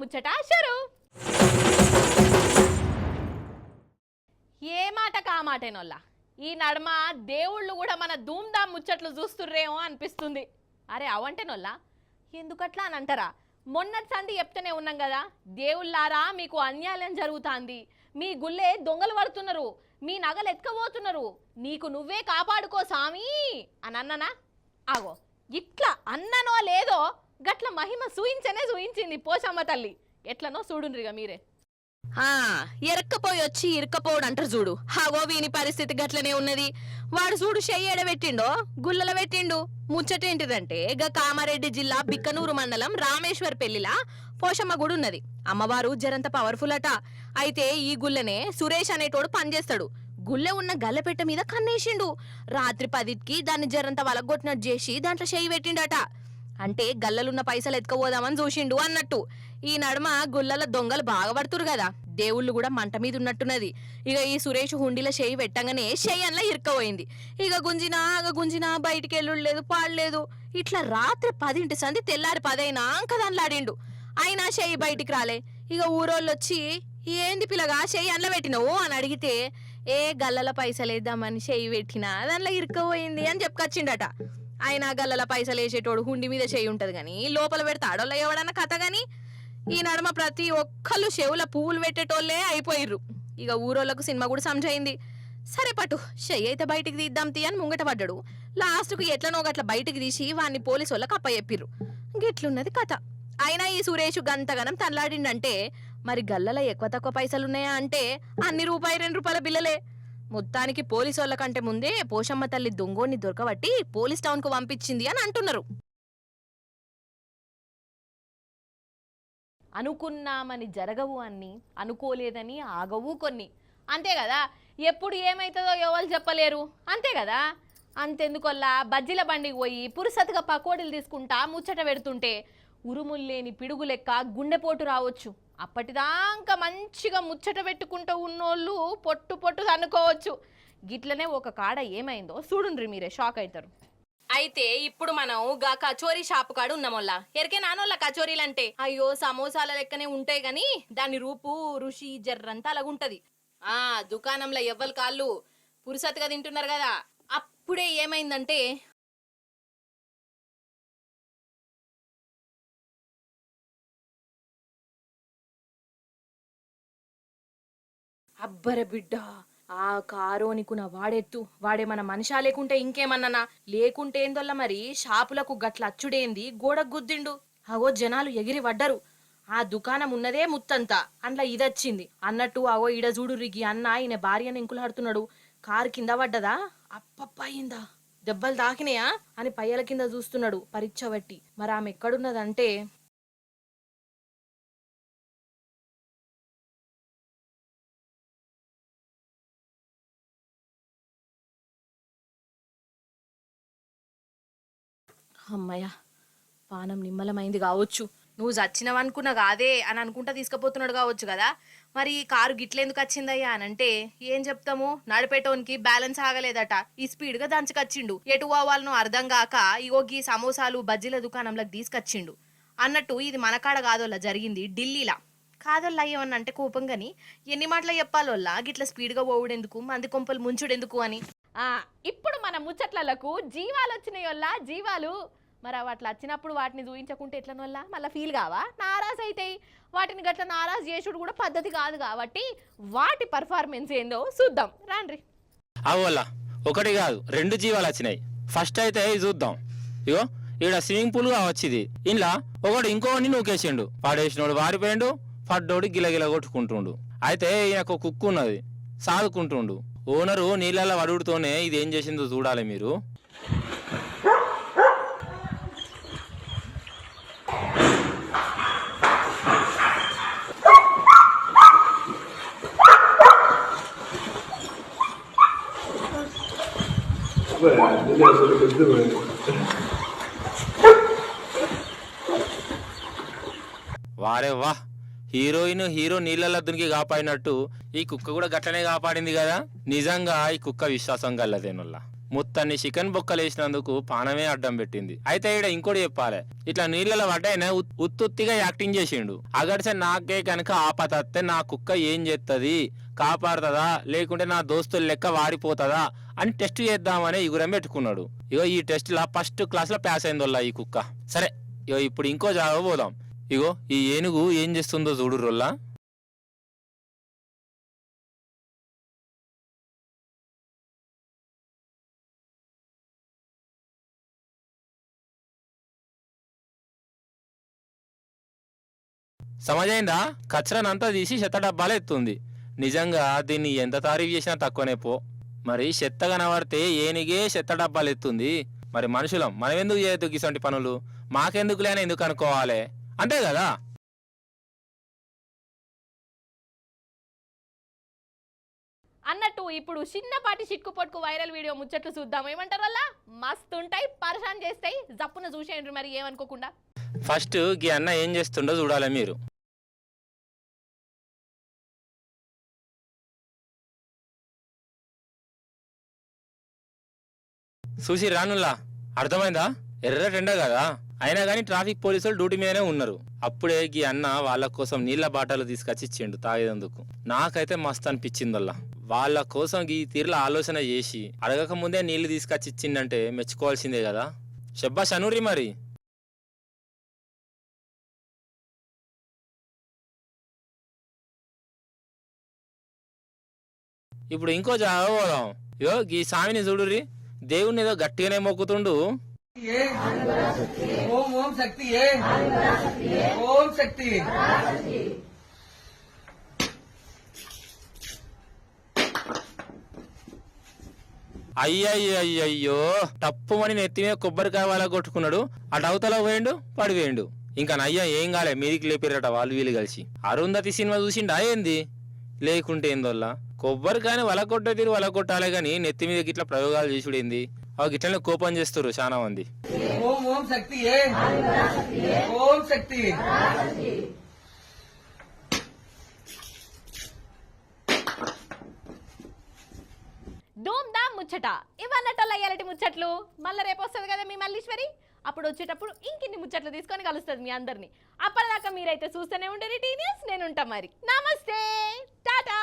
ముచ్చట షురు. ఏ మాట కా మాటేనోళ్ళ ఈ నడమ దేవుళ్ళు కూడా మన ధూమ్ధామ్ ముచ్చట్లు చూస్తుర్రేమో అనిపిస్తుంది. అరే అవంటేనోళ్ళ ఎందుకట్లా అని అంటారా? మొన్నటి సంది చెప్తూనే ఉన్నాం కదా, దేవుళ్ళారా మీకు అన్యాయం జరుగుతుంది, మీ గుళ్ళే దొంగలు పడుతున్నారు, మీ నగలు ఎత్తుకపోతున్నారు, నీకు నువ్వే కాపాడుకో సామి అని అన్ననా? ఆగో ఇట్లా అన్ననో లేదో గట్ల మహిమ చూయించింది పోచమ్మ తల్లి. ఎట్లనో చూడుండ్రిగా మీరే. ఎరక్కపోయి వచ్చి ఇరక్కపోడు అంటారు చూడు, హాగో వీని పరిస్థితి గట్లనే ఉన్నది. వాడు చూడు చెయ్యేడ పెట్టిండో గుల్లల పెట్టిండు. ముచ్చటేంటిదంటే కామారెడ్డి జిల్లా బిక్కనూరు మండలం రామేశ్వర్ పెళ్లిలా పోషమ్మ గుడి ఉన్నది. అమ్మవారు జరంత పవర్ఫుల్ అట. అయితే ఈ గుల్లనే సురేష్ అనేటోడు పనిచేస్తాడు. గుల్లె ఉన్న గల్లెపెట్ట మీద కన్నేసిండు. రాత్రి 10కి దాన్ని జరంత వలగొట్టినట్టు చేసి దాంట్లో చెయ్యి పెట్టిండట. అంటే గల్లలున్న పైసలు ఎత్తుకపోదామని చూసిండు అన్నట్టు. ఈ నడుమ గుల్లల దొంగలు బాగా పడుతురు కదా, దేవుళ్ళు కూడా మంట మీద ఉన్నట్టున్నది. ఇక ఈ సురేష్ హుండీల చెయ్యి పెట్టంగానే చెయ్యి అన్లా ఇరుక్కపోయింది. ఇక గుంజినా బయటికి వెళ్ళలేదు పాడలేదు. ఇట్లా రాత్రి 10 సంది తెల్లారి 10 అయినాక దానిలాడిండు. అయినా చెయ్యి బయటికి రాలే. ఇక ఊరోళ్ళు వచ్చి ఏంది పిల్లగా చెయ్యి అన్లా పెట్టినవు అని అడిగితే, ఏ గల్లల పైసలు వేద్దామని చెయ్యి పెట్టినా దానిలో ఇరుక్కపోయింది అని చెప్పుకొచ్చిండట. ఆయన గల్లల పైసలు వేసేటోడు హుండి మీద చెయ్యి ఉంటది గాని లోపల పెడితే ఆడోళ్ళ ఎవడన్నా కథ గాని. ఈ నడమ ప్రతి ఒక్కళ్ళు చెవుల పువ్వులు పెట్టేటోళ్లే అయిపోయిర్రు. ఇక ఊరోళ్ళకు సినిమా కూడా సంజయింది. సరే పట్టు చెయ్యి అయితే బయటికి తీద్దాం తీ అని ముంగట పడ్డాడు. లాస్ట్కు ఎట్లనో గట్ల బయటికి తీసి వాడిని పోలీసు వాళ్ళకి అప్పచెప్పిర్రు. గిట్లున్నది కథ. అయినా ఈ సురేష్ గంతగనం తనలాడిండంటే మరి గల్లల ఎక్కువ తక్కువ పైసలున్నాయా అంటే అన్ని రూపాయి 2 రూపాయల బిల్లలే. మొత్తానికి పోలీసు వాళ్ళ కంటే ముందే పోషమ్మ తల్లి దొంగోని దొరకబట్టి పోలీస్ టౌన్ కు పంపించింది అని అంటున్నారు. అనుకున్నామని జరగవు అన్ని, అనుకోలేదని ఆగవు కొన్ని. అంతే కదా, ఎప్పుడు ఏమైతుందో ఎవరు చెప్పలేరు. అంతే కదా. అంతెందుకొల్లా బజ్జీల బండికి పోయి పురుసతుగా పకోడీలు తీసుకుంటా ముచ్చట పెడుతుంటే ఉరుముల్లేని పిడుగు లెక్క గుండెపోటు రావచ్చు. అప్పటిదాకా మంచిగా ముచ్చట పెట్టుకుంటూ ఉన్నోళ్ళు పొట్టు అనుకోవచ్చు. గిట్లనే ఒక కాడ ఏమైందో చూడుండ్రి మీరే, షాక్ అవుతారు. అయితే ఇప్పుడు మనం గా కచోరీ షాపు కాడు ఉన్నామోళ్ళ. ఎరికే నానోళ్ళ కచోరీలంటే అయ్యో సమోసాల లెక్కనే ఉంటాయి గాని దాని రూపు రుచి జర్రంతా అలాగుంటది. దుకాణంలో ఎవ్వరు కాళ్ళు పురుసత్తుగా తింటున్నారు కదా. అప్పుడే ఏమైందంటే అబ్బర బిడ్డ, ఆ కారోనికున్న వాడే మన మనిషా లేకుంటే ఇంకేమన్నానా? లేకుంటే ఏందోల్లా మరి షాపులకు గట్ల అచ్చుడేంది గోడకు గుద్దిండు. అగో జనాలు ఎగిరి పడ్డరు. ఆ దుకాణం ఉన్నదే ముత్తంతా అండ్ల ఇదొచ్చింది అన్నట్టు. అగో ఈడ చూడు రిగి అన్న ఈయన భార్యను ఎంకులాడుతున్నాడు. కారు కింద పడ్డదా, అప్పయిందా, దెబ్బలు తాకినాయా అని పయ్యల కింద చూస్తున్నాడు పరీక్ష బట్టి. మరి ఆమె ఎక్కడున్నదంటే అమ్మయ్య పానం నిమ్మలమైంది కావచ్చు. నువ్వు చచ్చినవనుకున్నా కాదే అని అనుకుంటా తీసుకుపోతున్నాడు కావచ్చు కదా. మరి ఈ కారు గిట్లెందుకు వచ్చిందయ్యా అని అంటే ఏం చెప్తాము, నడిపేటోనికి బ్యాలెన్స్ ఆగలేదట. ఈ స్పీడ్ గా దంచుకొచ్చిండు. ఎటు పోవాలనో అర్థం కాక ఇగో గీ సమోసాలు బజ్జీల దుకాణంలోకి తీసుకొచ్చిండు అన్నట్టు. ఇది మన కాడ కాదోళ్ళ జరిగింది, ఢిల్లీలా. కాదోళ్ళ ఏమన్నా అంటే కోపం గాని ఎన్ని మాటలు చెప్పాలోళ్ళ గిట్ల స్పీడ్ గా పోవుడెందుకు, మంది కొంపలు ముంచుడెందుకు అని. ఇప్పుడు మన ముచ్చట్లకు జీవాలు వచ్చినాయోల్లా, జీవాలు. మరి అట్లా వచ్చినప్పుడు వాటిని చూయించకుంటే ఎట్లనోల్లా మళ్ళీ ఫీల్ కావా, నారాజ్ అవుతాయి. వాటిని గట్ల నారాజ్ చేసుడు కూడా పద్ధతి కాదు. కాబట్టి వాటి పర్ఫార్మెన్స్ ఏందో చూద్దాం రాండ్రి. అవోలా ఒకటి కాదు 2 జీవాలు వచ్చినాయి. ఫస్ట్ అయితే ఇది చూద్దాం. ఇగో ఈడ స్విమ్మింగ్ పూల్ గా వచ్చింది. ఇంట్లో ఒకడు ఇంకోని నూకేసిండు. పాడేసినోడు వారిపోయిండు, పడ్డోడు గిలగిల కొట్టుకుంటుండు. అయితే ఈయనకు కుక్కు ఉన్నది, సాదుకుంటుండు. ఓనరు నీళ్ళ వడుడుతోనే ఇది ఏం చేసిందో చూడాలి మీరు. వారే వా, హీరో నీళ్ళ దునికి కాపాడినట్టు ఈ కుక్క కూడా గట్లనే కాపాడింది కదా. నిజంగా ఈ కుక్క విశ్వాసం గల్లదేనుల్లా. మొత్తాన్ని చికెన్ బొక్కలు వేసినందుకు పానమే అడ్డం పెట్టింది. అయితే ఈడ ఇంకోటి చెప్పాలి, ఇట్లా నీళ్ళలో పడ్డాయన ఉత్తుత్తిగా యాక్టింగ్ చేసిండు. అగడిసే నాకే కనుక ఆపతత్తే నా కుక్క ఏం చేస్తుంది, కాపాడుతుందా లేకుంటే నా దోస్తులు లెక్క వాడిపోతుందా అని టెస్ట్ చేద్దామని ఇగురం పెట్టుకున్నాడు. ఇగో ఈ టెస్ట్ లా ఫస్ట్ క్లాస్ లో పాస్ అయిందోల్లా ఈ కుక్క. సరే ఇగో ఇప్పుడు ఇంకో జాగా పోదాం. ఇగో ఈ ఏనుగు ఏం చేస్తుందో చూడు రోల్లా. సమజైందా? కచరానంతా తీసి చెత్త డబ్బాలు ఎత్తుంది. నిజంగా దీన్ని ఎంత తారీఫ్ చేసినా తక్కువనే పో. మరి చెత్త కనబడితే ఏనిగే చెత్త డబ్బాలు ఎత్తుంది, మరి మనుషులం మనం ఎందుకు చేయొద్దు ఇటువంటి పనులు? మాకెందుకు లేని ఎందుకు అనుకోవాలి, అంతే కదా? అన్నట్టు ఇప్పుడు చిన్నపాటి చిక్కు పొట్టుకు వైరల్ వీడియో ముచ్చట్లు చూద్దాం. ఏమంటారు వల్ల మస్తు ఉంటాయి, పరేషాన్ చేస్తాయి. జప్పున చూసేయండి మరి ఏమనుకోకుండా. ఫస్ట్ గీ అన్న ఏం చేస్తుండో చూడాలి మీరు. చూసి రానుల్లా, అర్థమైందా? ఎర్ర టెండ కదా, అయినా కానీ ట్రాఫిక్ పోలీసులు డ్యూటీ మీదనే ఉన్నారు. అప్పుడే గీ అన్న వాళ్ళ కోసం నీళ్ల బాటలు తీసుకొచ్చి ఇచ్చిండు తాగేందుకు. నాకైతే మస్తు అనిపించిందల్లా. వాళ్ళ కోసం ఈ తీరుల ఆలోచన చేసి అడగక ముందే నీళ్లు తీసుకొచ్చి ఇచ్చిందంటే మెచ్చుకోవాల్సిందే కదా. షెబ్బా షనూరి మరి. ఇప్పుడు ఇంకో జాగా పోదాం. ఇగో ఈ స్వామిని చూడుర్రి, దేవుణ్ణి ఏదో గట్టిగానే మొక్కుతుండు. ఓం ఓం శక్తి ఓం శక్తి. అయ్యయ్యో, టప్పుమని నెత్తి మీద కొబ్బరికాయ వాళ్ళ కొట్టుకున్నాడు. అటు అవతల పోయిండు, పడిపోయిండు. ఇంకా నయ్య ఏం కాలే, మీదికి లేపిరట వాళ్ళు వీళ్ళు కలిసి. అరుంధతి సినిమా చూసిండా ఏంది? లేకుంటే ఏందోల్లా కొబ్బరికాయని వల కొట్టే తీరు వల కొట్టాలే గాని నెత్తి మీద గిట్లా ప్రయోగాలు చేసుడేంది? గిట్లనే కోపం చేస్తారు చాలా మంది. ఓం ఓం శక్తి ఓం శక్తి. ధూమ్ ధామ్ ముచ్చట ఇవన్నట్టు అయ్యాలటి ముచ్చట్లు. మళ్ళీ రేపు వస్తుంది కదా మీ మల్లీశ్వరి. అప్పుడు వచ్చేటప్పుడు ఇంకిన్ని ముచ్చట్లు తీసుకొని కలుస్తుంది మీ అందరినీ. అప్పటిదాకా మీరైతే చూస్తూనే ఉంటారు టీ న్యూస్. నేను ఉంటా మరి. నమస్తే, టాటా.